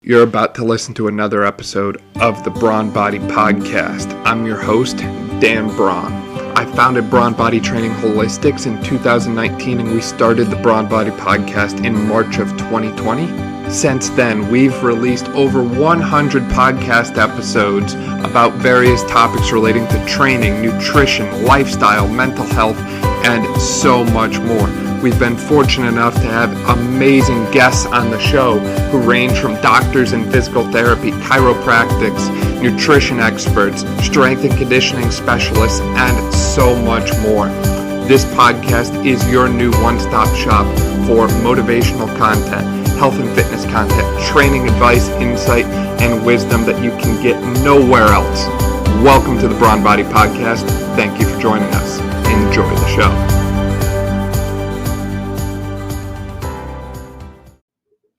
You're about to listen to another episode of the Brawn Body Podcast. I'm your host, Dan Braun. I founded Brawn Body Training Holistics in 2019, and we started the Brawn Body Podcast in March of 2020. Since then, we've released over 100 podcast episodes about various topics relating to training, nutrition, lifestyle, mental health, and so much more. We've been fortunate enough to have amazing guests on the show who range from doctors in physical therapy, chiropractics, nutrition experts, strength and conditioning specialists, and so much more. This podcast is your new one-stop shop for motivational content, health and fitness content, training advice, insight, and wisdom that you can get nowhere else. Welcome to the Brawn Body Podcast. Thank you for joining us. Enjoy the show.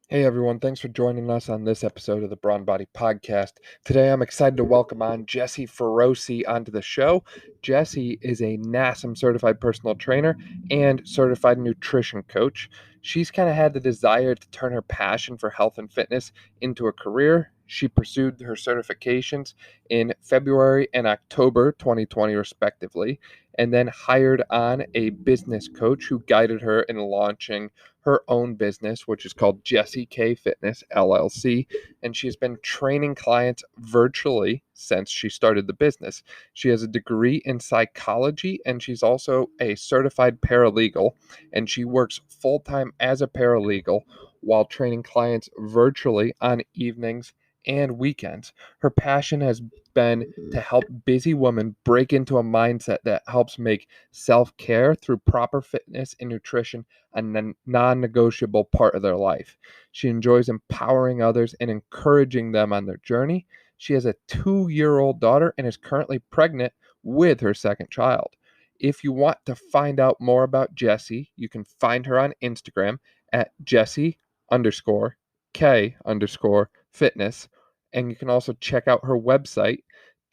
Hey everyone, thanks for joining us on this episode of the Brawn Body Podcast. Today I'm excited to welcome on Jesse Feroce onto the show. Jesse is a NASM certified personal trainer and certified nutrition coach. She's kind of had the desire to turn her passion for health and fitness into a career. She pursued her certifications in February and October 2020 respectively, and then hired on a business coach who guided her in launching her own business, which is called Jesse K Fitness LLC, and she's been training clients virtually since she started the business. She has a degree in psychology, and she's also a certified paralegal, and she works full-time as a paralegal while training clients virtually on evenings and weekends. Her passion has been to help busy women break into a mindset that helps make self-care through proper fitness and nutrition a non-negotiable part of their life. She enjoys empowering others and encouraging them on their journey. She has a 2-year-old daughter and is currently pregnant with her second child. If you want to find out more about Jesse, you can find her on Instagram at Jesse_K_Fitness. And you can also check out her website,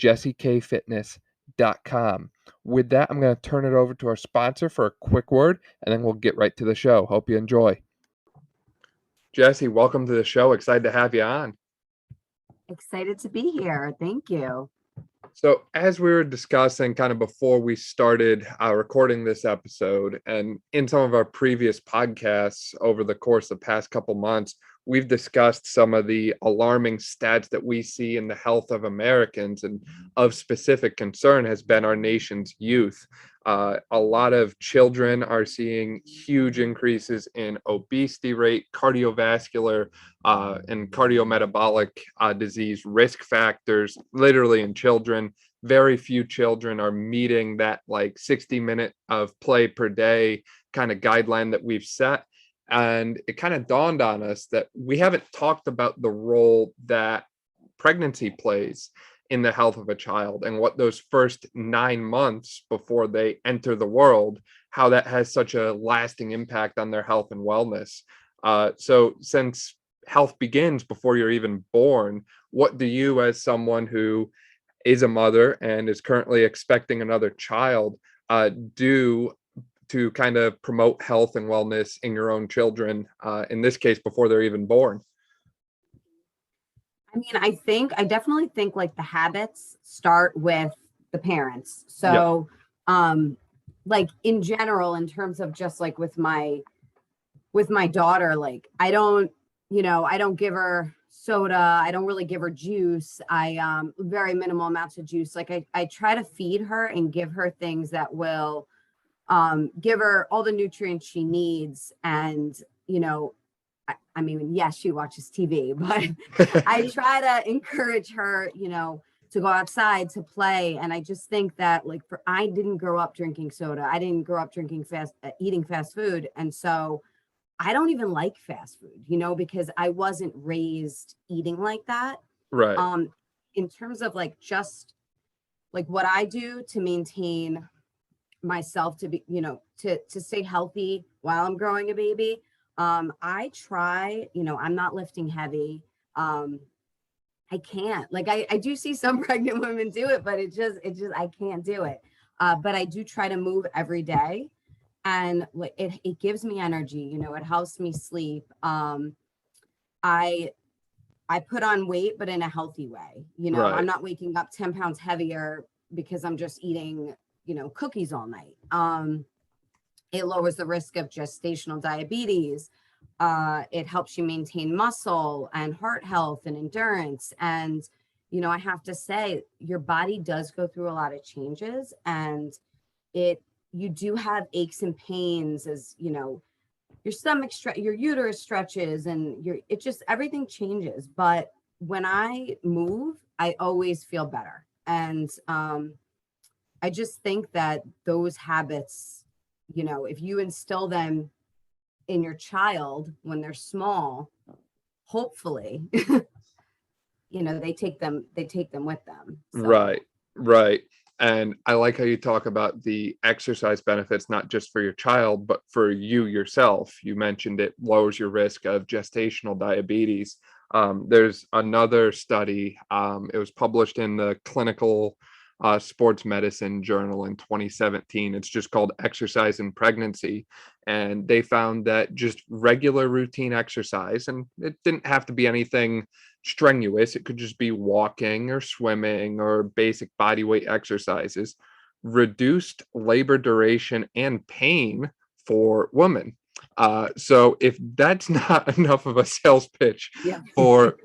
jessekfitness.com. With that, I'm going to turn it over to our sponsor for a quick word, and then we'll get right to the show. Hope you enjoy. Jesse, welcome to the show. Excited to have you on. Excited to be here. Thank you. So as we were discussing kind of before we started recording this episode, and in some of our previous podcasts over the course of the past couple months, we've discussed some of the alarming stats that we see in the health of Americans, and of specific concern has been our nation's youth. A lot of children are seeing huge increases in obesity rate, cardiovascular and cardiometabolic disease risk factors, literally in children. Very few children are meeting that 60-minute of play per day kind of guideline that we've set. And it kind of dawned on us that we haven't talked about the role that pregnancy plays in the health of a child, and what those first 9 months before they enter the world, how that has such a lasting impact on their health and wellness. So since health begins before you're even born, what do you, as someone who is a mother and is currently expecting another child, do to kind of promote health and wellness in your own children, in this case, before they're even born? I mean, I definitely think the habits start with the parents. So, in general, in terms of just with my daughter, I don't give her soda. I don't really give her juice. Very minimal amounts of juice. I try to feed her and give her things that will give her all the nutrients she needs. And, I mean, yes, she watches TV, but I try to encourage her, to go outside, to play. And I just think that I didn't grow up drinking soda. I didn't grow up eating fast food. And so I don't even like fast food, because I wasn't raised eating like that. Right. In terms of just what I do to maintain myself to be, to stay healthy while I'm growing a baby. I try, I'm not lifting heavy. I can't, I do see some pregnant women do it, but it just, I can't do it. But I do try to move every day, and it gives me energy, it helps me sleep. I I put on weight, but in a healthy way. You know, I'm not waking up 10 pounds heavier because I'm just eating, you know, cookies all night. It lowers the risk of gestational diabetes. It helps you maintain muscle and heart health and endurance. And, you know, I have to say, your body does go through a lot of changes, and you do have aches and pains as, you know, your stomach, your uterus stretches, and it just, everything changes. But when I move, I always feel better. And I just think that those habits, you know, if you instill them in your child when they're small, hopefully, you know, they take them with them. So. Right. And I like how you talk about the exercise benefits, not just for your child, but for you yourself. You mentioned it lowers your risk of gestational diabetes. There's another study, it was published in the Clinical Sports Medicine Journal in 2017. It's just called Exercise in Pregnancy. And they found that just regular routine exercise, and it didn't have to be anything strenuous, it could just be walking or swimming or basic body weight exercises, reduced labor duration and pain for women. So if that's not enough of a sales pitch for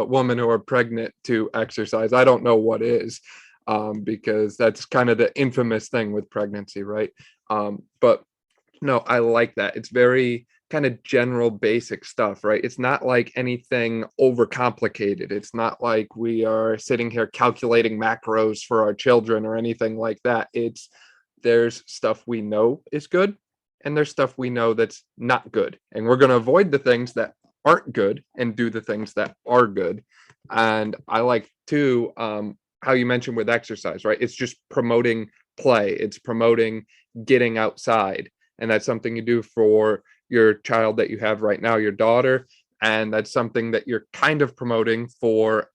women who are pregnant to exercise, I don't know what is, because that's kind of the infamous thing with pregnancy, right? But no, I like that. It's very kind of general basic stuff, right? It's not like anything overcomplicated. It's not like we are sitting here calculating macros for our children or anything like that. There's stuff we know is good, and there's stuff we know that's not good. And we're going to avoid the things that aren't good and do the things that are good. And I like too, how you mentioned with exercise, right? It's just promoting play. It's promoting getting outside. And that's something you do for your child that you have right now, your daughter. And that's something that you're kind of promoting for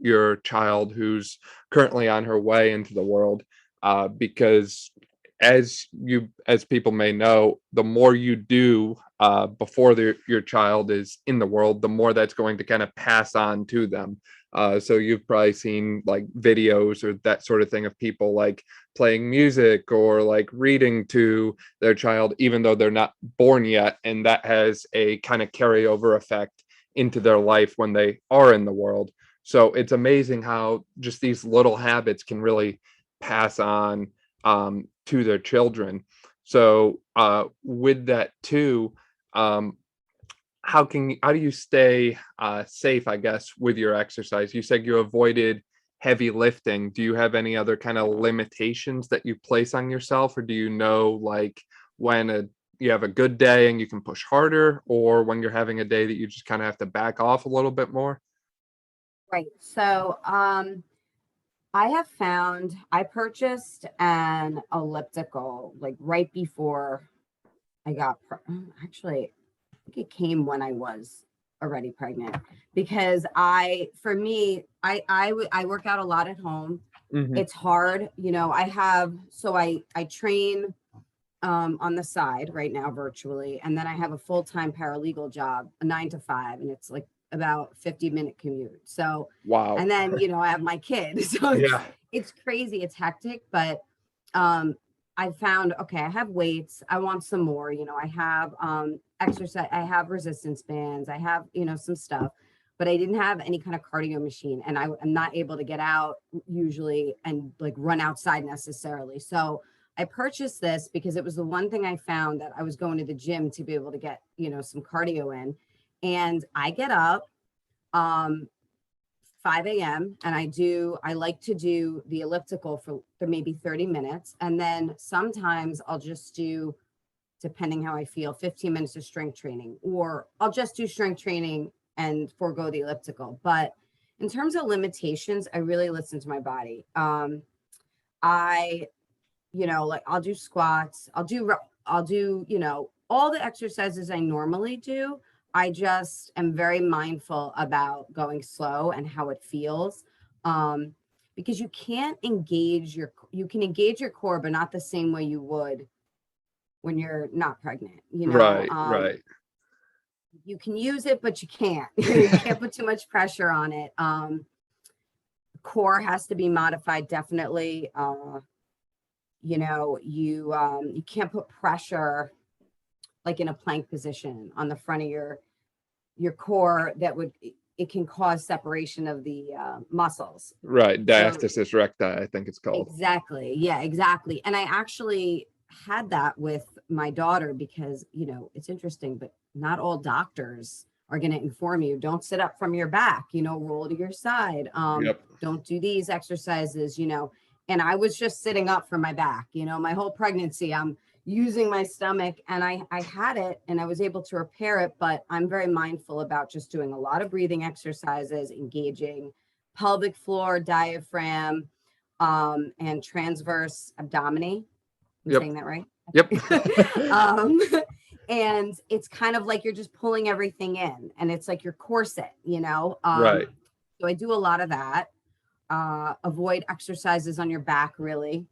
your child who's currently on her way into the world. Because as people may know, the more you do before your child is in the world, the more that's going to kind of pass on to them. So you've probably seen like videos or that sort of thing of people like playing music or like reading to their child, even though they're not born yet. And that has a kind of carryover effect into their life when they are in the world. So it's amazing how just these little habits can really pass on to their children. So with that too, how do you stay safe, I guess, with your exercise? You said you avoided heavy lifting. Do you have any other kind of limitations that you place on yourself, or do you know like when you have a good day and you can push harder, or when you're having a day that you just kind of have to back off a little bit more? Right. So I purchased an elliptical like right before I got actually, I think it came when I was already pregnant, because I work out a lot at home. Mm-hmm. It's hard, you know. I train on the side right now virtually, and then I have a full-time paralegal job, a 9 to 5, and it's like about 50-minute commute. So wow. And then, you know, I have my kid, so it's crazy, it's hectic. But I found, okay, I have weights, I want some more, you know, I have exercise, I have resistance bands, I have, you know, some stuff, but I didn't have any kind of cardio machine, and I'm not able to get out usually and like run outside necessarily. So I purchased this because it was the one thing I found that I was going to the gym to be able to get, you know, some cardio in. And I get up 5 a.m. and I like to do the elliptical for maybe 30 minutes. And then sometimes I'll just do, depending how I feel, 15 minutes of strength training, or I'll just do strength training and forego the elliptical. But in terms of limitations, I really listen to my body. You know, like I'll do squats, I'll do, you know, all the exercises I normally do. I just am very mindful about going slow and how it feels. Because you can engage your core, but not the same way you would when you're not pregnant, you know? Right. you can use it, but you can't. You can't put too much pressure on it. Core has to be modified, definitely. You can't put pressure like in a plank position on the front of your core. It can cause separation of the muscles. Right. Diastasis recti, I think it's called. Exactly. Yeah, exactly. And I actually had that with my daughter because, it's interesting, but not all doctors are going to inform you, don't sit up from your back, roll to your side. Don't do these exercises, and I was just sitting up from my back, my whole pregnancy, I'm using my stomach, and I had it and I was able to repair it. But I'm very mindful about just doing a lot of breathing exercises, engaging pelvic floor, diaphragm, and transverse abdomen. I'm saying that right? Yep. And it's kind of like you're just pulling everything in, and it's like your corset, Right. So I do a lot of that. Avoid exercises on your back, really.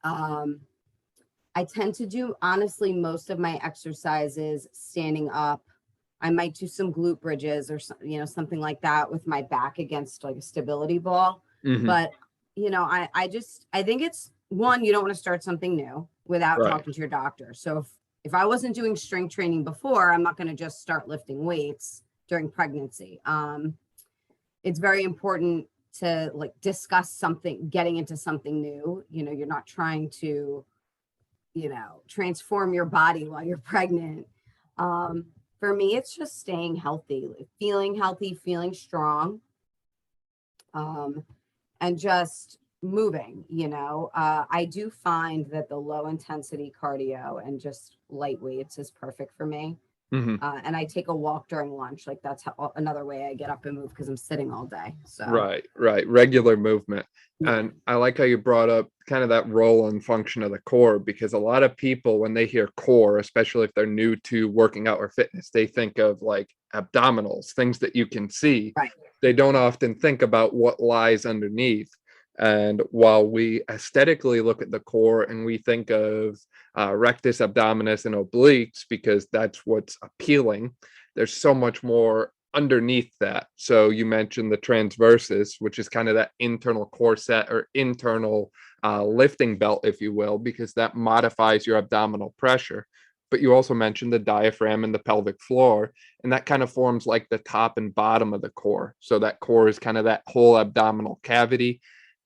I tend to do, honestly, most of my exercises standing up. I might do some glute bridges or something like that with my back against like a stability ball. Mm-hmm. But I think it's one, you don't want to start something new without talking to your doctor. So if I wasn't doing strength training before, I'm not going to just start lifting weights during pregnancy. It's very important to like discuss something, getting into something new. You're not trying to, transform your body while you're pregnant. For me, it's just staying healthy, feeling strong, and just moving. I do find that the low intensity cardio and just light weights is perfect for me. Mm-hmm. And I take a walk during lunch. Like that's another way I get up and move because I'm sitting all day. So right. Regular movement. And I like how you brought up kind of that role and function of the core, because a lot of people, when they hear core, especially if they're new to working out or fitness, they think of like abdominals, things that you can see. Right. They don't often think about what lies underneath. And while we aesthetically look at the core and we think of rectus abdominis and obliques because that's what's appealing, there's so much more underneath that. So you mentioned the transversus, which is kind of that internal corset or internal lifting belt, if you will, because that modifies your abdominal pressure. But you also mentioned the diaphragm and the pelvic floor, and that kind of forms like the top and bottom of the core. So that core is kind of that whole abdominal cavity.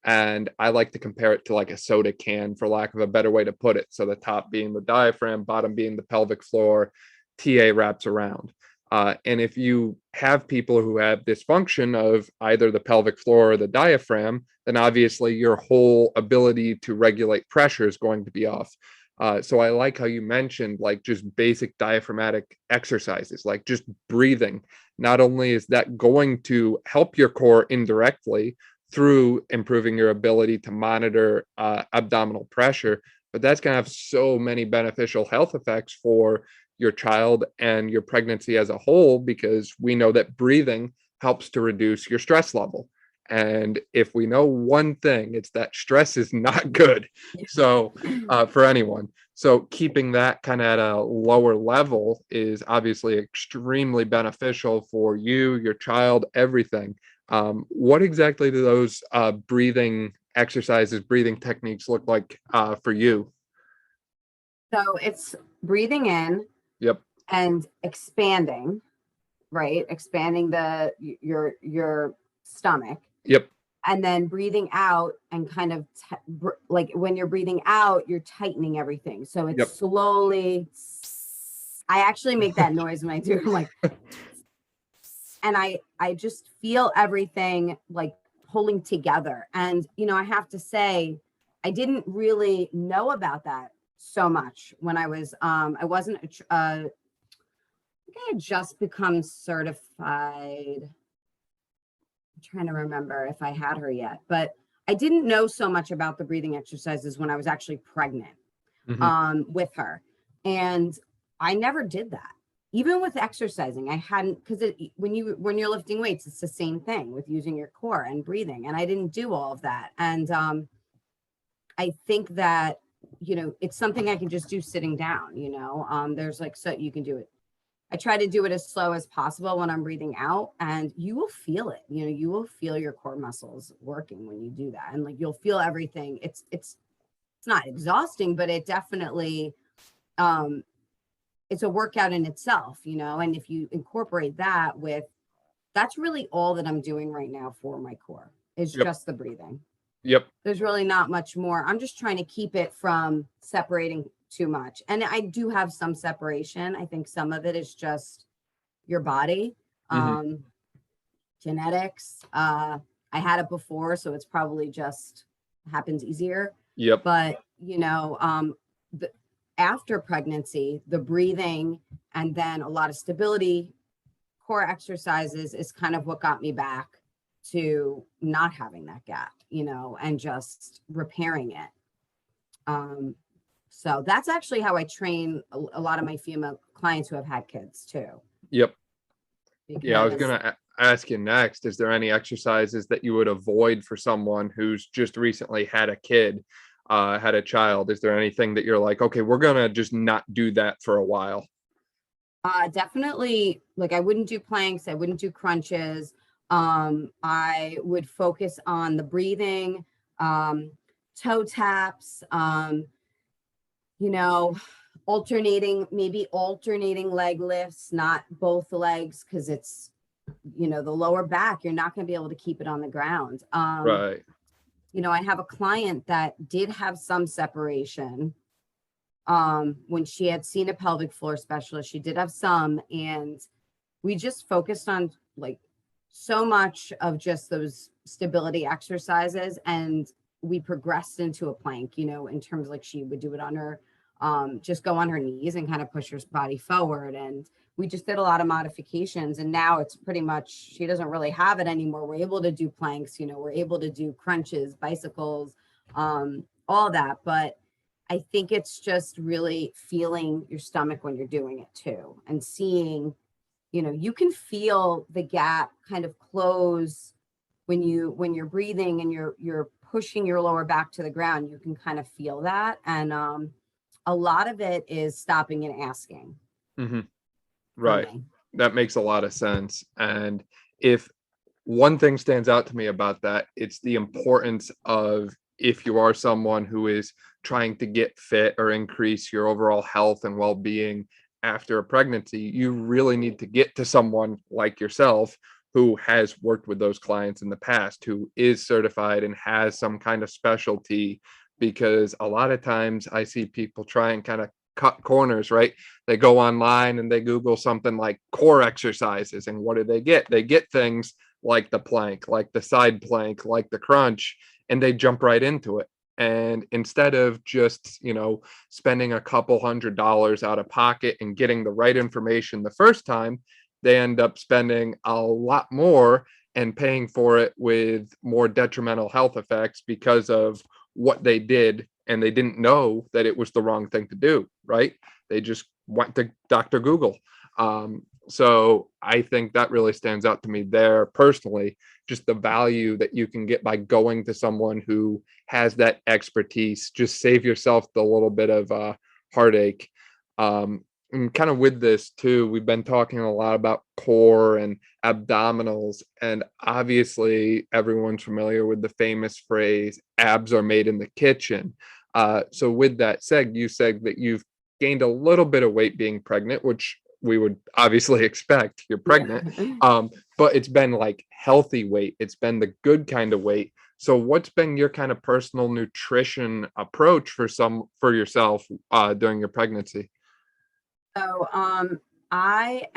And I like to compare it to like a soda can, for lack of a better way to put it. So the top being the diaphragm, bottom being the pelvic floor, TA wraps around. And if you have people who have dysfunction of either the pelvic floor or the diaphragm, then obviously your whole ability to regulate pressure is going to be off. So I like how you mentioned like just basic diaphragmatic exercises, like just breathing. Not only is that going to help your core indirectly through improving your ability to monitor abdominal pressure, but that's going to have so many beneficial health effects for your child and your pregnancy as a whole, because we know that breathing helps to reduce your stress level. And if we know one thing, it's that stress is not good. So for anyone, so keeping that kind of at a lower level is obviously extremely beneficial for you, your child, everything. What exactly do those breathing exercises, breathing techniques look like for you? So it's breathing in. Yep. And expanding, right? Expanding your stomach. Yep. And then breathing out and kind of like when you're breathing out, you're tightening everything. So it's slowly. I actually make that noise when I do it. I'm like, and I just feel everything like pulling together. And, I have to say, I didn't really know about that so much when I was, I wasn't, I think I had just become certified. I'm trying to remember if I had her yet, but I didn't know so much about the breathing exercises when I was actually pregnant with her. And I never did that. Even with exercising, I hadn't, because when you're lifting weights, it's the same thing with using your core and breathing. And I didn't do all of that. And I think that, it's something I can just do sitting down, there's like, so you can do it. I try to do it as slow as possible when I'm breathing out, and you will feel it. You know, you will feel your core muscles working when you do that. And like, you'll feel everything. It's not exhausting, but it definitely, it's a workout in itself, you know, and if you incorporate that with, that's really all that I'm doing right now for my core is just the breathing. Yep. There's really not much more. I'm just trying to keep it from separating too much. And I do have some separation. I think some of it is just your body, genetics. I had it before, so it's probably just happens easier. Yep. But, you know, after pregnancy, the breathing and then a lot of stability, core exercises is kind of what got me back to not having that gap, you know, and just repairing it. So that's actually how I train a lot of my female clients who have had kids too. Yep. Because, yeah, I was going to ask you next, is there any exercises that you would avoid for someone who's just recently had a kid, had a child? Is there anything that you're like, okay, we're going to just not do that for a while? Definitely, like I wouldn't do planks. I wouldn't do crunches. I would focus on the breathing, toe taps, you know, alternating leg lifts, not both legs, because it's, you know, the lower back, you're not going to be able to keep it on the ground. Right. You know, I have a client that did have some separation. When she had seen a pelvic floor specialist, she did have some, and we just focused on like so much of just those stability exercises, and we progressed into a plank, you know, in terms of like she would do it on her, just go on her knees and kind of push her body forward. And we just did a lot of modifications, and now it's pretty much, she doesn't really have it anymore. We're able to do planks, you know, we're able to do crunches, bicycles, all that. But I think it's just really feeling your stomach when you're doing it too, and seeing, you know, you can feel the gap kind of close when you're breathing and you're pushing your lower back to the ground. You can kind of feel that. And a lot of it is stopping and asking. Mm-hmm. Right. That makes a lot of sense. And if one thing stands out to me about that, it's the importance of, if you are someone who is trying to get fit or increase your overall health and well-being after a pregnancy, you really need to get to someone like yourself who has worked with those clients in the past, who is certified and has some kind of specialty, because a lot of times I see people try and kind of cut corners, right? They go online and they Google something like core exercises, and what do? They get things like the plank, like the side plank, like the crunch, and they jump right into it. And instead of just, you know, spending a couple $100 out of pocket and getting the right information the first time, they end up spending a lot more and paying for it with more detrimental health effects because of what they did, and they didn't know that it was the wrong thing to do, right? They just went to Dr. Google. So I think that really stands out to me there personally, just the value that you can get by going to someone who has that expertise. Just save yourself the little bit of heartache. And kind of with this too, we've been talking a lot about core and abdominals, and obviously everyone's familiar with the famous phrase, abs are made in the kitchen. So with that said, you said that you've gained a little bit of weight being pregnant, which we would obviously expect, you're pregnant. But it's been like healthy weight. It's been the good kind of weight. So what's been your kind of personal nutrition approach for yourself during your pregnancy? So I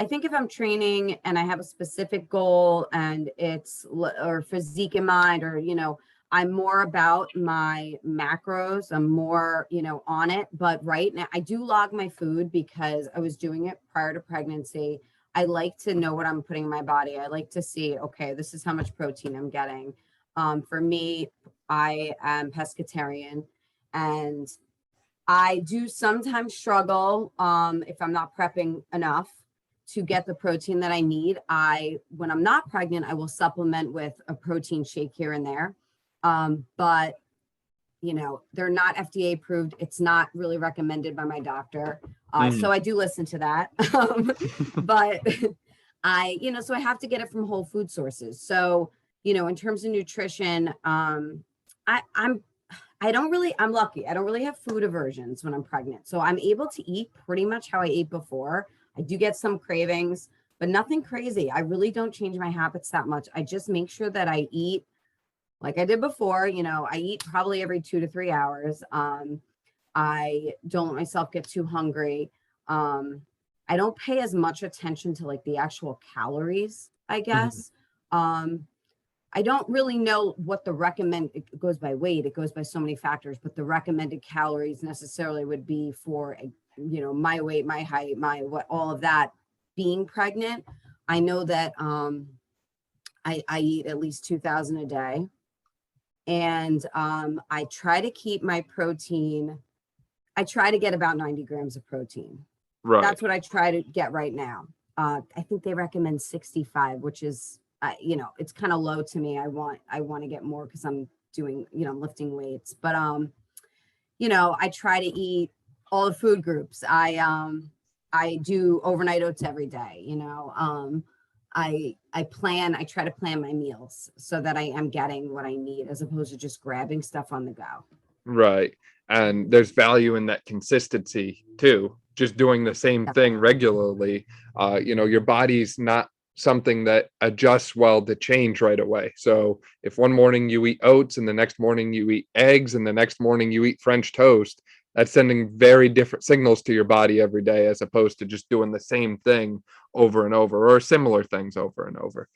think if I'm training and I have a specific goal and it's or physique in mind, or, you know, I'm more about my macros. I'm more, you know, on it. But right now I do log my food because I was doing it prior to pregnancy. I like to know what I'm putting in my body. I like to see, okay, this is how much protein I'm getting. For me, I am pescatarian, and I do sometimes struggle if I'm not prepping enough to get the protein that I need. When I'm not pregnant, I will supplement with a protein shake here and there. But, you know, they're not FDA approved. It's not really recommended by my doctor. So I do listen to that. But so I have to get it from whole food sources. So, in terms of nutrition, I'm lucky. I don't really have food aversions when I'm pregnant. So I'm able to eat pretty much how I ate before. I do get some cravings, but nothing crazy. I really don't change my habits that much. I just make sure that I eat like I did before. I eat probably every 2 to 3 hours. I don't let myself get too hungry. I don't pay as much attention to like the actual calories, I guess. I don't really know what it goes by weight. It goes by so many factors, but the recommended calories necessarily would be for, my weight, my height, all of that being pregnant. I know that I eat at least 2,000 a day. And I try to keep my protein. I try to get about 90 grams of protein. Right. That's what I try to get right now. I think they recommend 65, which is, it's kind of low to me. I want to get more because I'm doing, I'm lifting weights, but, I try to eat all the food groups. I do overnight oats every day. I try to plan my meals so that I am getting what I need as opposed to just grabbing stuff on the go. Right. And there's value in that consistency too. Just doing the same thing regularly. Your body's not something that adjusts well to change right away. So if one morning you eat oats and the next morning you eat eggs and the next morning you eat French toast, that's sending very different signals to your body every day, as opposed to just doing the same thing over and over, or similar things over and over.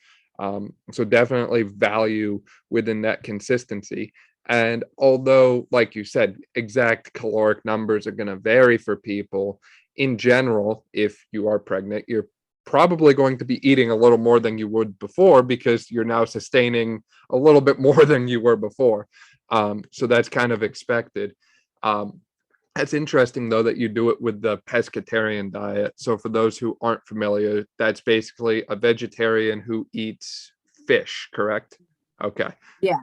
So definitely value within that consistency. And although, like you said, exact caloric numbers are going to vary for people, in general, if you are pregnant, you're probably going to be eating a little more than you would before because you're now sustaining a little bit more than you were before. So that's kind of expected. That's interesting, though, that you do it with the pescatarian diet. So for those who aren't familiar, that's basically a vegetarian who eats fish, correct? Okay. Yeah.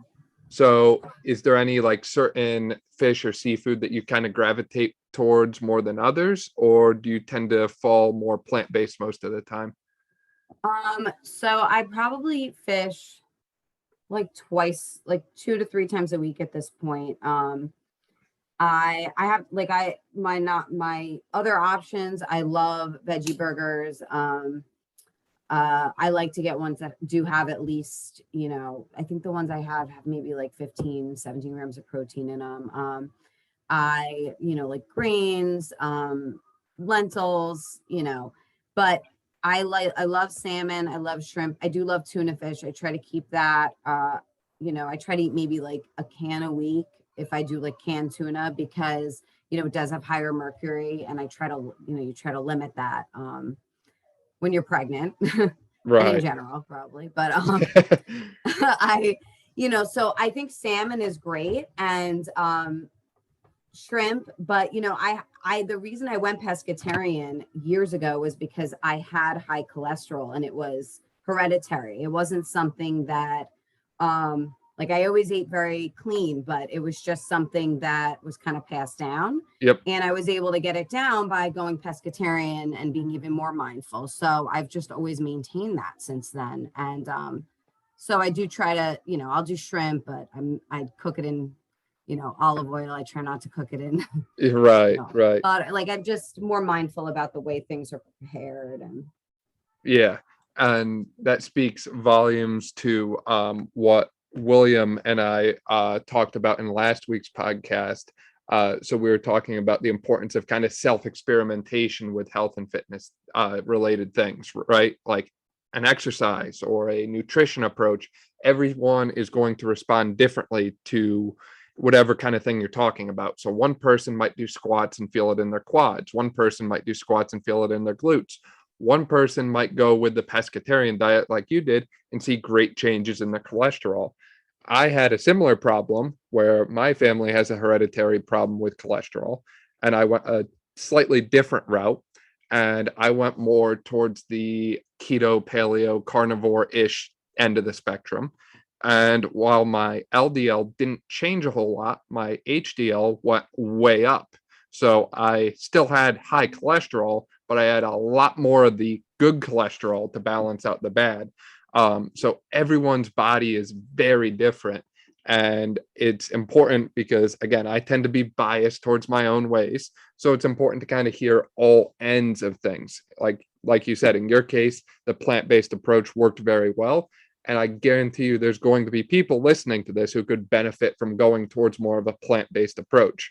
So is there any like certain fish or seafood that you kind of gravitate towards more than others, or do you tend to fall more plant-based most of the time? So I probably eat fish like twice, like 2 to 3 times a week at this point. I have like my other options. I love veggie burgers. I like to get ones that do have at least, I think the ones I have maybe like 15, 17 grams of protein in them. I like grains, lentils, but I love salmon. I love shrimp. I do love tuna fish. I try to keep that, I try to eat maybe like a can a week if I do like canned tuna, because, it does have higher mercury, and I try to, you try to limit that, when you're pregnant. Right. And in general, probably, but, so I think salmon is great, and, shrimp, but the reason I went pescatarian years ago was because I had high cholesterol, and it was hereditary. It wasn't something that like I always ate very clean, but it was just something that was kind of passed down. Yep. And I was able to get it down by going pescatarian and being even more mindful. So I've just always maintained that since then. And so I do try to, I'll do shrimp, but I cook it in olive oil. I try not to cook it in. Right. Right. But like, I'm just more mindful about the way things are prepared. And yeah. And that speaks volumes to what William and I talked about in last week's podcast. So we were talking about the importance of kind of self-experimentation with health and fitness related things, right? Like an exercise or a nutrition approach. Everyone is going to respond differently to whatever kind of thing you're talking about. So one person might do squats and feel it in their quads. One person might do squats and feel it in their glutes. One person might go with the pescatarian diet like you did and see great changes in their cholesterol. I had a similar problem where my family has a hereditary problem with cholesterol, and I went a slightly different route, and I went more towards the keto, paleo, carnivore-ish end of the spectrum. And while my LDL didn't change a whole lot, my HDL went way up. So I still had high cholesterol, but I had a lot more of the good cholesterol to balance out the bad. So everyone's body is very different. And it's important because, again, I tend to be biased towards my own ways. So it's important to kind of hear all ends of things. Like you said, in your case, the plant-based approach worked very well. And I guarantee you there's going to be people listening to this who could benefit from going towards more of a plant-based approach.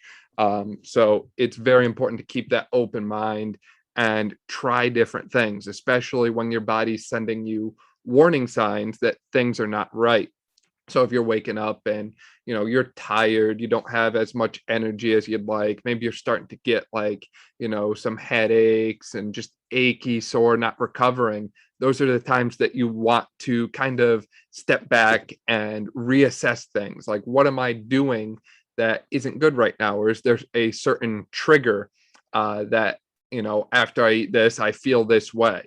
So it's very important to keep that open mind and try different things, especially when your body's sending you warning signs that things are not right. So if you're waking up and, you're tired, you don't have as much energy as you'd like, maybe you're starting to get some headaches and just achy, sore, not recovering. Those are the times that you want to kind of step back and reassess things. Like, what am I doing that isn't good right now? Or is there a certain trigger that, after I eat this, I feel this way?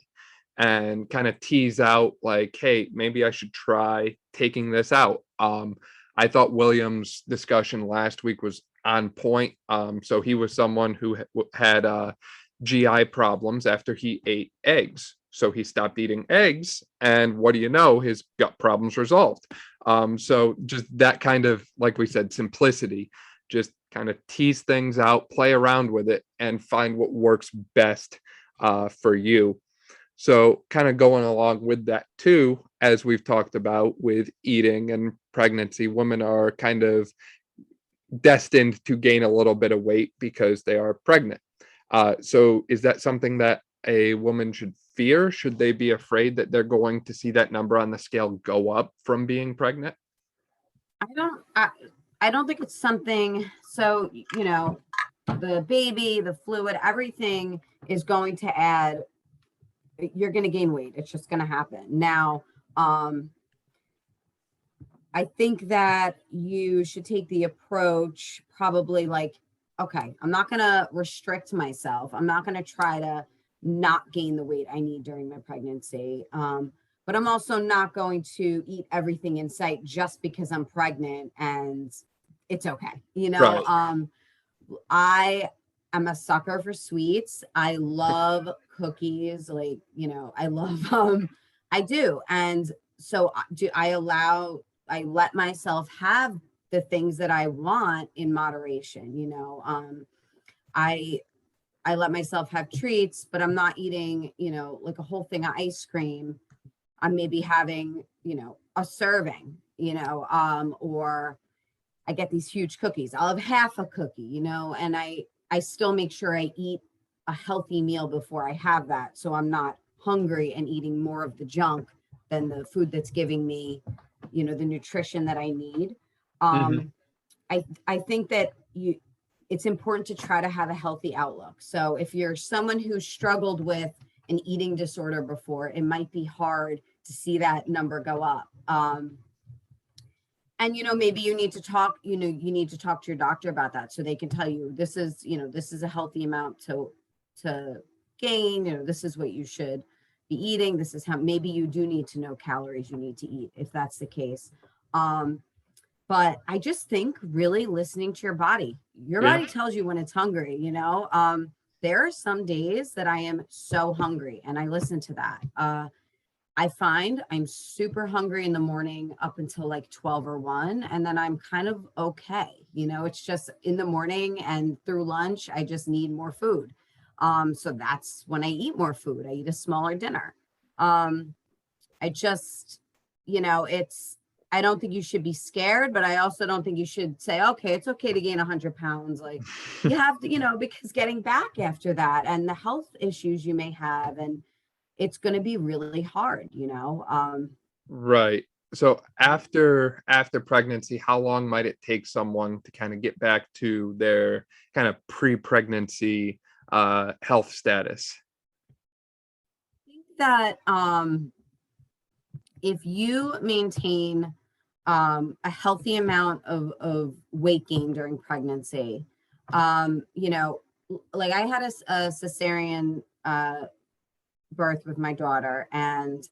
And kind of tease out like, hey, maybe I should try taking this out. I thought William's discussion last week was on point. So he was someone who had GI problems after he ate eggs. So he stopped eating eggs, and what do you know? His gut problems resolved. So just that kind of, like we said, simplicity, just kind of tease things out, play around with it, and find what works best for you. So kind of going along with that too, as we've talked about with eating and pregnancy, women are kind of destined to gain a little bit of weight because they are pregnant. So is that something that a woman should fear? Should they be afraid that they're going to see that number on the scale go up from being pregnant? I don't think it's something. So, the baby, the fluid, everything is going to add. You're going to gain weight. It's just going to happen. Now, I think that you should take the approach probably like, okay, I'm not going to restrict myself. I'm not going to try to not gain the weight I need during my pregnancy. But I'm also not going to eat everything in sight just because I'm pregnant and it's okay. Right. I'm a sucker for sweets. I love cookies. I do. And so I let myself have the things that I want in moderation. I let myself have treats, but I'm not eating, like a whole thing of ice cream. I'm maybe having, a serving, or I get these huge cookies. I'll have half a cookie, and I still make sure I eat a healthy meal before I have that. So I'm not hungry and eating more of the junk than the food that's giving me, the nutrition that I need. Mm-hmm. I think that it's important to try to have a healthy outlook. So if you're someone who struggled with an eating disorder before, it might be hard to see that number go up. And, maybe you need to talk to your doctor about that so they can tell you this is a healthy amount to gain, this is what you should be eating. This is how, maybe you do need to know calories you need to eat if that's the case. But I just think really listening to your body Yeah. tells you when it's hungry, there are some days that I am so hungry and I listen to that. I find I'm super hungry in the morning up until like 12 or 1. And then I'm kind of okay. It's just in the morning and through lunch, I just need more food. So that's when I eat more food. I eat a smaller dinner. I just, I don't think you should be scared, but I also don't think you should say, okay, it's okay to gain 100 pounds. Like you have to, because getting back after that and the health issues you may have, and it's going to be really hard, Right. So after pregnancy, how long might it take someone to kind of get back to their kind of pre-pregnancy health status? I think that if you maintain a healthy amount of weight gain during pregnancy, like I had a cesarean birth with my daughter, and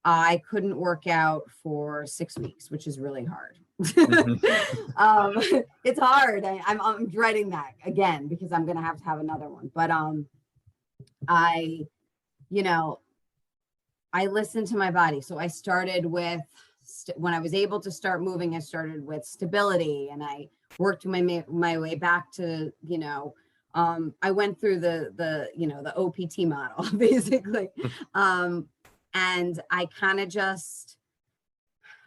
I couldn't work out for 6 weeks, which is really hard. It's hard. I'm dreading that again because I'm gonna have to have another one. But I, you know, I listened to my body. So I started with when I was able to start moving, I started with stability, and I worked my way back to, I went through the OPT model basically. And I kind of just,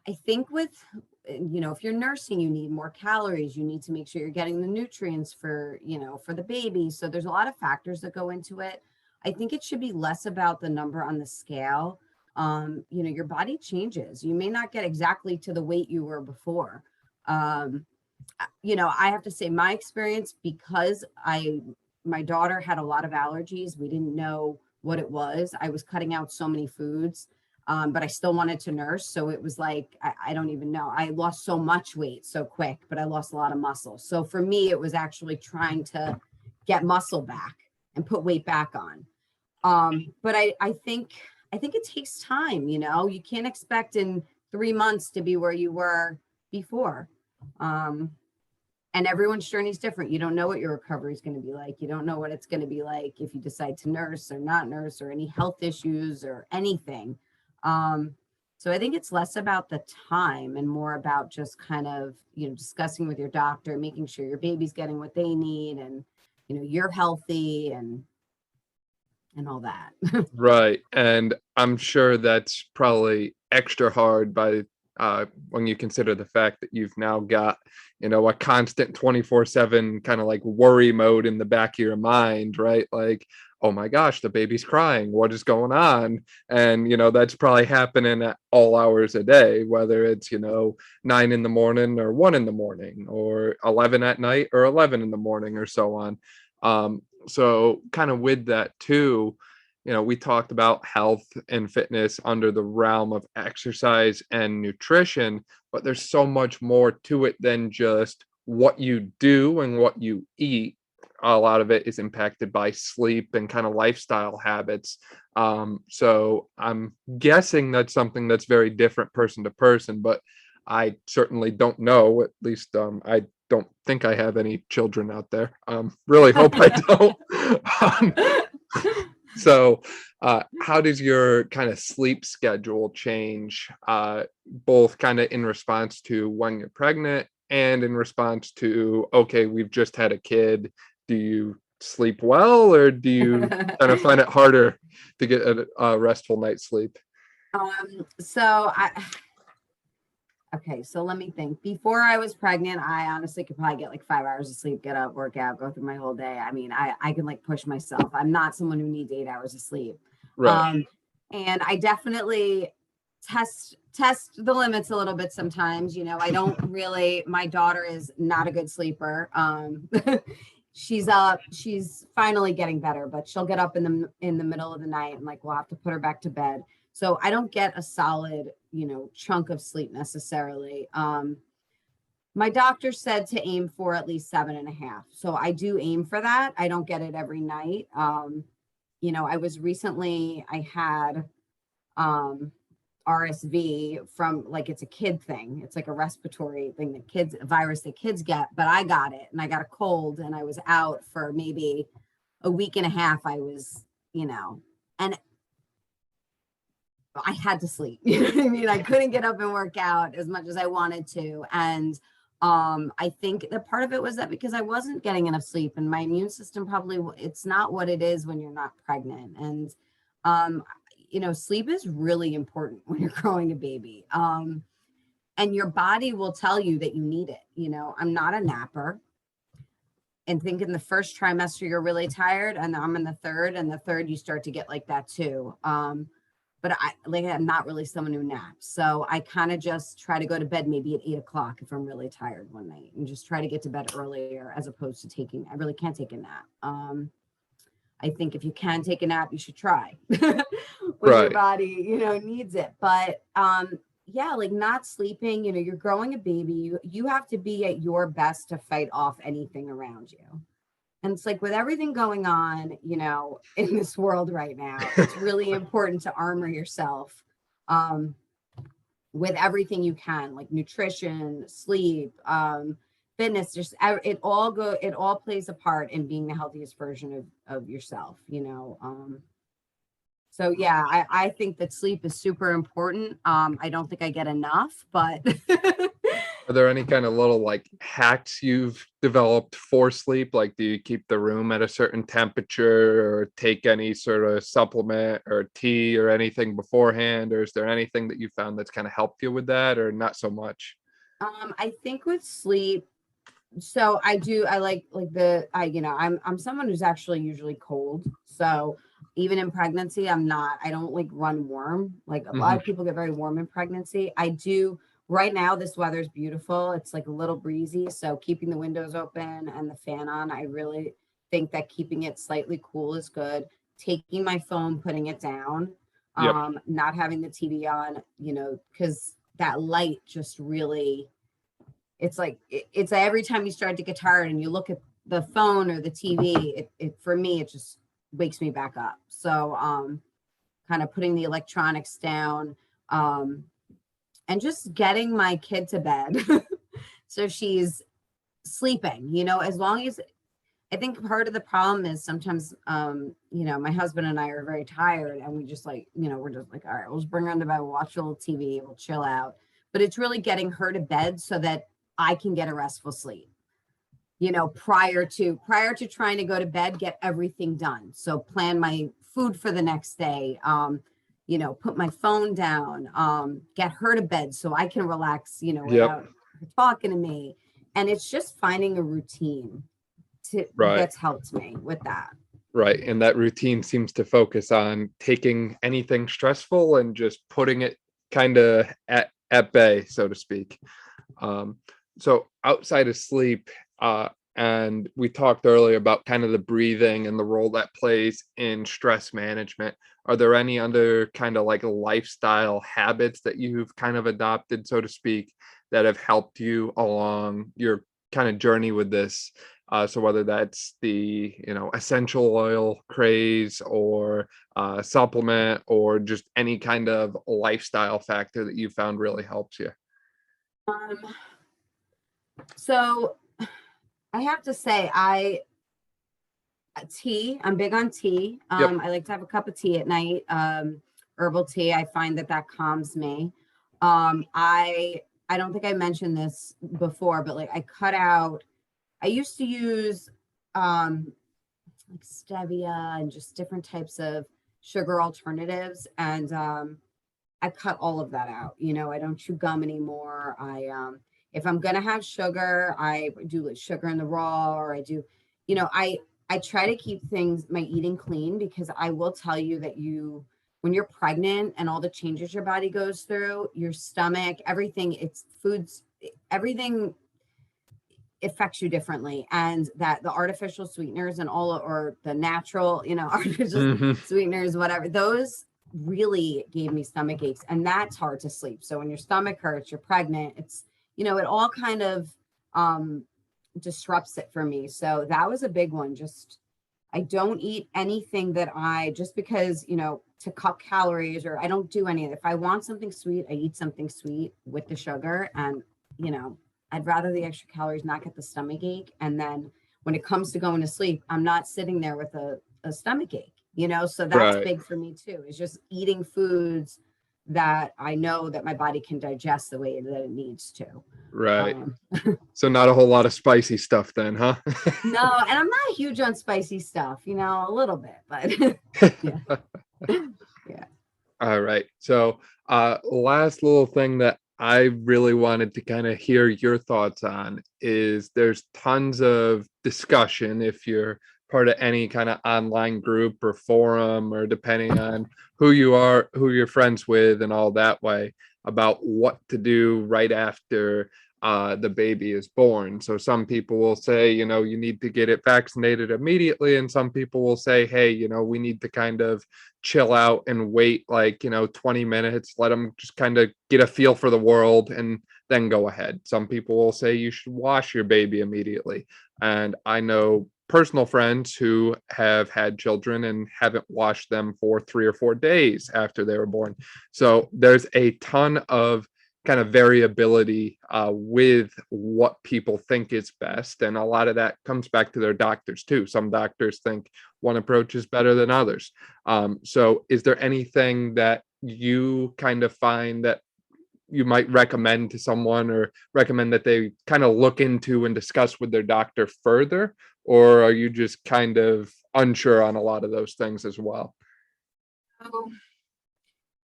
I think with, if you're nursing, you need more calories. You need to make sure you're getting the nutrients for the baby. So there's a lot of factors that go into it. I think it should be less about the number on the scale. Your body changes. You may not get exactly to the weight you were before. I have to say my experience, because my daughter had a lot of allergies. We didn't know what it was. I was cutting out so many foods, but I still wanted to nurse. So it was like, I don't even know. I lost so much weight so quick, but I lost a lot of muscle. So for me, it was actually trying to get muscle back and put weight back on. But I think it takes time. You can't expect in 3 months to be where you were before. And everyone's journey is different. You don't know what your recovery is going to be like. You don't know what it's going to be like if you decide to nurse or not nurse, or any health issues or anything. So I think it's less about the time and more about just kind of, discussing with your doctor, making sure your baby's getting what they need, and, you're healthy and all that. Right. And I'm sure that's probably extra hard when you consider the fact that you've now got, a constant 24/7 kind of like worry mode in the back of your mind, right? Like, oh my gosh, the baby's crying. What is going on? And, that's probably happening at all hours a day, whether it's, 9 in the morning or 1 in the morning, or 11 at night or 11 in the morning, or so on. So kind of with that too, we talked about health and fitness under the realm of exercise and nutrition, but there's so much more to it than just what you do and what you eat. A lot of it is impacted by sleep and kind of lifestyle habits. So I'm guessing that's something that's very different person to person, but I certainly don't know. At least I don't think I have any children out there. Really hope I don't. So how does your kind of sleep schedule change, both kind of in response to when you're pregnant and in response to, okay, we've just had a kid? Do you sleep well, or do you kind of find it harder to get a restful night's sleep? Okay, so let me think. Before I was pregnant, I honestly could probably get like 5 hours of sleep, get up, work out, go through my whole day. I mean, I can like push myself. I'm not someone who needs 8 hours of sleep. Right. And I definitely test the limits a little bit sometimes. I don't really, my daughter is not a good sleeper. She's finally getting better, but she'll get up in the middle of the night, and like we'll have to put her back to bed. So I don't get a solid, chunk of sleep necessarily. My doctor said to aim for at least 7.5. So I do aim for that. I don't get it every night. I had RSV from, like, it's a kid thing. It's like a respiratory thing a virus that kids get, but I got it, and I got a cold, and I was out for maybe a week and a half. I was, and I had to sleep. You know what I mean? I couldn't get up and work out as much as I wanted to. And I think that part of it was that because I wasn't getting enough sleep, and my immune system probably, it's not what it is when you're not pregnant. And, sleep is really important when you're growing a baby. And your body will tell you that you need it. I'm not a napper. And think in the first trimester, you're really tired. And I'm in the third, and the third, you start to get like that too. But I'm not really someone who naps. So I kind of just try to go to bed maybe at 8 o'clock if I'm really tired one night, and just try to get to bed earlier, as opposed to I really can't take a nap. I think if you can take a nap, you should try when your body, needs it. But like not sleeping, you're growing a baby. You have to be at your best to fight off anything around you. And it's like with everything going on, in this world right now, it's really important to armor yourself with everything you can, like nutrition, sleep, fitness, just it all plays a part in being the healthiest version of yourself, so yeah, I think that sleep is super important. I don't think I get enough, but Are there any kind of little like hacks you've developed for sleep? Like, do you keep the room at a certain temperature or take any sort of supplement or tea or anything beforehand? Or is there anything that you found that's kind of helped you with that, or not so much? I think with sleep, so I like I'm someone who's actually usually cold. So even in pregnancy, I don't like run warm. Like a lot of people get very warm in pregnancy. I do right now. This weather is beautiful. It's like a little breezy. So keeping the windows open and the fan on, I really think that keeping it slightly cool is good. Taking my phone, putting it down, Yep. not having the TV on, because that light just really, it's like it's every time you start to get tired and you look at the phone or the TV, it for me it just wakes me back up. So kind of putting the electronics down, and just getting my kid to bed so she's sleeping, as long as I think part of the problem is sometimes my husband and I are very tired and we just we're just like, all right, we'll just bring her into bed, we'll watch a little TV, we'll chill out. But it's really getting her to bed so that I can get a restful sleep, prior to trying to go to bed, get everything done. So plan my food for the next day, put my phone down, get her to bed so I can relax, without her talking to me. And it's just finding a routine that's helped me with that. Right. And that routine seems to focus on taking anything stressful and just putting it kind of at bay, so to speak. So outside of sleep, and we talked earlier about kind of the breathing and the role that plays in stress management. Are there any other kind of like lifestyle habits that you've kind of adopted, so to speak, that have helped you along your kind of journey with this? So whether that's the, essential oil craze or supplement or just any kind of lifestyle factor that you found really helps you. So I have to say, I'm big on tea. Yep. I like to have a cup of tea at night. Herbal tea. I find that calms me. I don't think I mentioned this before, but like I used to use like stevia and just different types of sugar alternatives. And I cut all of that out. I don't chew gum anymore. If I'm going to have sugar, I do like sugar in the raw, or I do, I try to keep my eating clean, because I will tell you that when you're pregnant and all the changes your body goes through, your stomach, everything, everything affects you differently. And that the artificial sweeteners and or the natural, artificial sweeteners, whatever, those really gave me stomach aches, and that's hard to sleep. So when your stomach hurts, you're pregnant, it's, it all kind of disrupts it for me. So that was a big one. Just, I don't eat anything just because, to cut calories, or I don't do any of it. If I want something sweet, I eat something sweet with the sugar, and, I'd rather the extra calories not get the stomach ache. And then when it comes to going to sleep, I'm not sitting there with a stomach ache, so that's big for me too, is just eating foods that I know that my body can digest the way that it needs to. Right. So not a whole lot of spicy stuff then, huh? No, and I'm not huge on spicy stuff, a little bit, but yeah. All right. So last little thing that I really wanted to kind of hear your thoughts on is there's tons of discussion if you're part of any kind of online group or forum, or depending on who you are, who you're friends with and all that way, about what to do right after the baby is born. So some people will say, you need to get it vaccinated immediately. And some people will say, hey, we need to kind of chill out and wait like, 20 minutes, let them just kind of get a feel for the world and then go ahead. Some people will say you should wash your baby immediately. And I know personal friends who have had children and haven't washed them for 3 or 4 days after they were born. So there's a ton of kind of variability with what people think is best. And a lot of that comes back to their doctors too. Some doctors think one approach is better than others. So is there anything that you kind of find that you might recommend to someone, or recommend that they kind of look into and discuss with their doctor further? Or are you just kind of unsure on a lot of those things as well? So,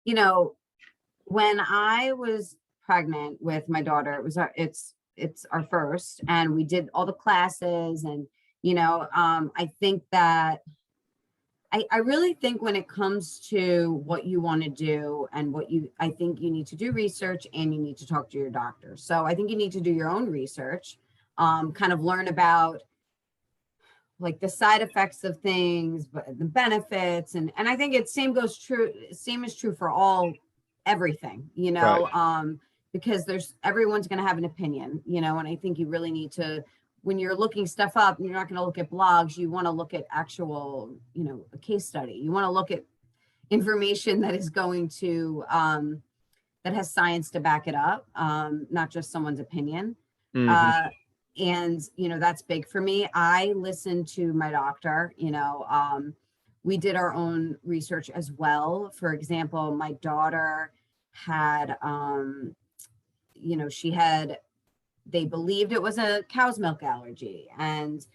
you know, when I was pregnant with my daughter, it's our first, and we did all the classes, and I think that I really think when it comes to what you want to do and I think you need to do research and you need to talk to your doctor. So I think you need to do your own research, kind of learn about like the side effects of things, but the benefits. And I think same is true for everything, Right. because everyone's going to have an opinion, and I think you really need to, when you're looking stuff up, you're not going to look at blogs. You want to look at actual, a case study. You want to look at information that is going to, that has science to back it up, not just someone's opinion. Hmm. And, that's big for me. I listen to my doctor, we did our own research as well. For example, my daughter had, they believed it was a cow's milk allergy, and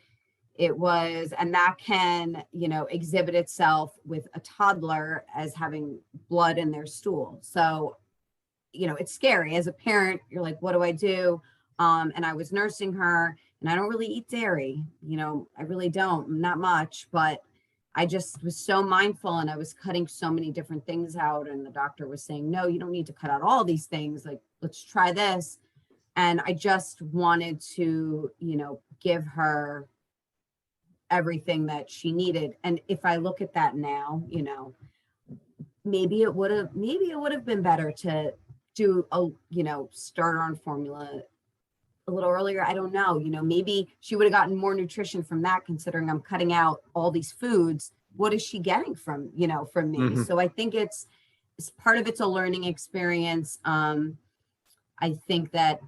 that can, exhibit itself with a toddler as having blood in their stool. So, it's scary as a parent. You're like, what do I do? And I was nursing her, and I don't really eat dairy. I really don't, not much, but I just was so mindful, and I was cutting so many different things out. And the doctor was saying, no, you don't need to cut out all these things. Like, let's try this. And I just wanted to, give her everything that she needed. And if I look at that now, maybe it would have been better to do start her on formula a little earlier. I don't know, maybe she would have gotten more nutrition from that, considering I'm cutting out all these foods. What is she getting from me? Hmm. So I think it's part of it's a learning experience. I think that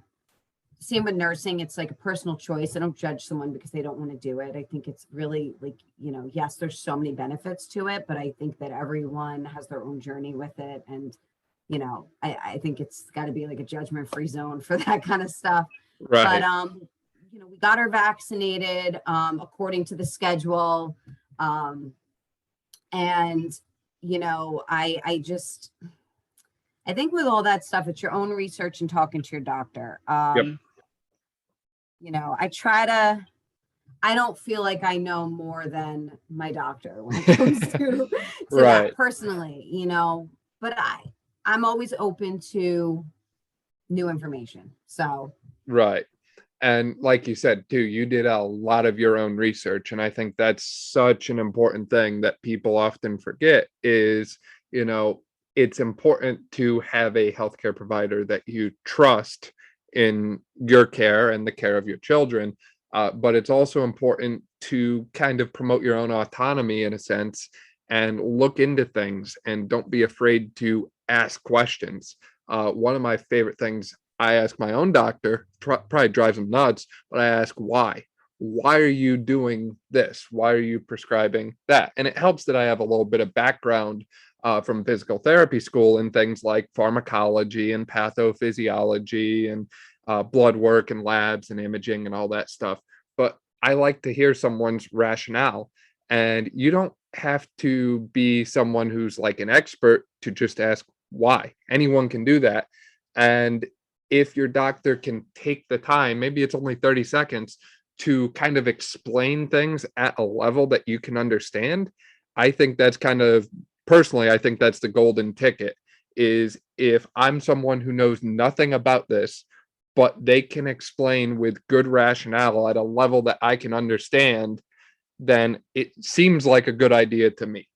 same with nursing, it's like a personal choice. I don't judge someone because they don't want to do it. I think it's really like, yes, there's so many benefits to it, but I think that everyone has their own journey with it. And, I think it's got to be like a judgment-free zone for that kind of stuff. But, Right. we got her vaccinated, according to the schedule. And, I think with all that stuff, it's your own research and talking to your doctor. Yep. I don't feel like I know more than my doctor when it comes to that Right. personally, but I'm always open to new information. So, Right. And like you said too, you did a lot of your own research. And I think that's such an important thing that people often forget is, it's important to have a healthcare provider that you trust in your care and the care of your children. But it's also important to kind of promote your own autonomy in a sense and look into things, and don't be afraid to ask questions. One of my favorite things I ask my own doctor, probably drives him nuts, but I ask why. Why are you doing this? Why are you prescribing that? And it helps that I have a little bit of background from physical therapy school in things like pharmacology and pathophysiology and blood work and labs and imaging and all that stuff. But I like to hear someone's rationale. And you don't have to be someone who's like an expert to just ask why. Anyone can do that. And if your doctor can take the time, maybe it's only 30 seconds, to kind of explain things at a level that you can understand, I think that's kind of, personally, I think that's the golden ticket. Is if I'm someone who knows nothing about this, but they can explain with good rationale at a level that I can understand, then it seems like a good idea to me.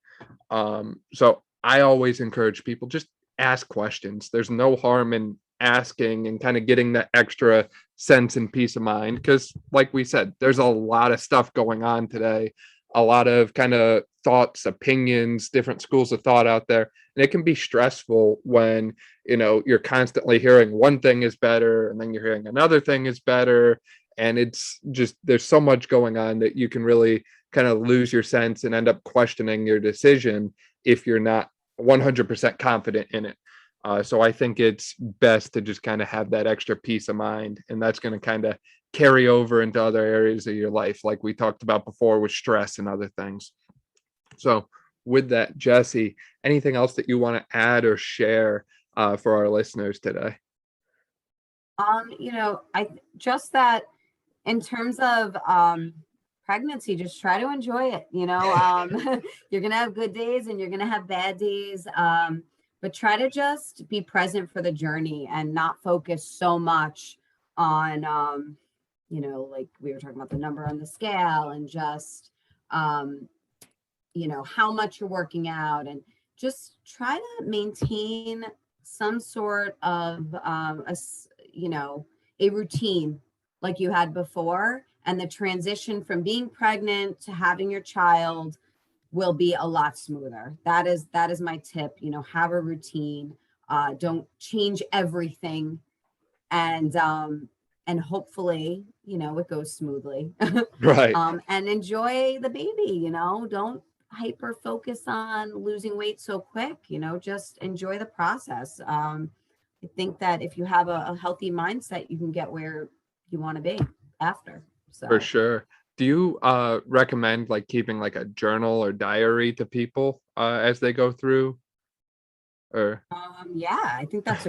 So I always encourage people, just ask questions. There's no harm in asking and kind of getting that extra sense and peace of mind. Because like we said, there's a lot of stuff going on today, a lot of kind of thoughts, opinions, different schools of thought out there. And it can be stressful when, you're constantly hearing one thing is better and then you're hearing another thing is better. And it's just, there's so much going on that you can really kind of lose your sense and end up questioning your decision if you're not 100% confident in it. So I think it's best to just kind of have that extra peace of mind, and that's going to kind of carry over into other areas of your life, like we talked about before with stress and other things. So with that, Jesse, anything else that you want to add or share for our listeners today? I just that in terms of pregnancy, just try to enjoy it. You're gonna have good days and you're gonna have bad days. But try to just be present for the journey and not focus so much on, like we were talking about the number on the scale and just, how much you're working out, and just try to maintain some sort of, a routine like you had before. And the transition from being pregnant to having your child will be a lot smoother. That is my tip. Have a routine. Don't change everything, and hopefully, it goes smoothly. Right. And enjoy the baby. Don't hyper focus on losing weight so quick. Just enjoy the process. I think that if you have a healthy mindset, you can get where you want to be after. So. For sure. Do you recommend like keeping like a journal or diary to people as they go through? Or Yeah, I think that's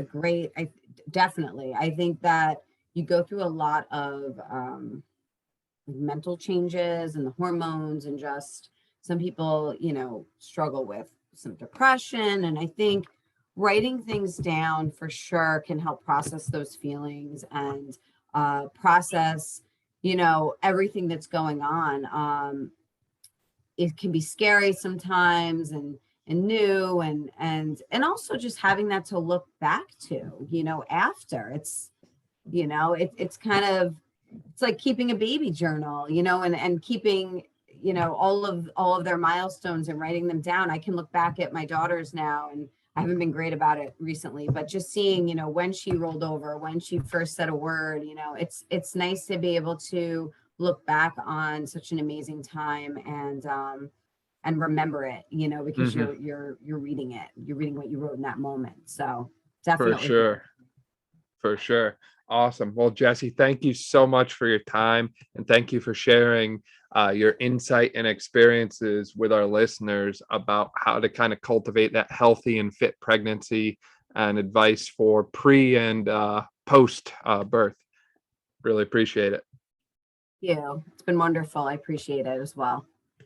definitely. I think that you go through a lot of mental changes and the hormones, and just some people, struggle with some depression. And I think writing things down for sure can help process those feelings and process everything that's going on. It can be scary sometimes and new, and also just having that to look back to, after. It's it's kind of, it's like keeping a baby journal, and keeping all of their milestones and writing them down. I can look back at my daughters now, and I haven't been great about it recently, but just seeing, when she rolled over, when she first said a word, it's nice to be able to look back on such an amazing time and remember it, because you're reading it, you're reading what you wrote in that moment. So definitely. For sure. For sure. Awesome. Well, Jesse, thank you so much for your time, and thank you for sharing your insight and experiences with our listeners about how to kind of cultivate that healthy and fit pregnancy, and advice for pre and post birth. Really appreciate it. It's been wonderful. I appreciate it as well.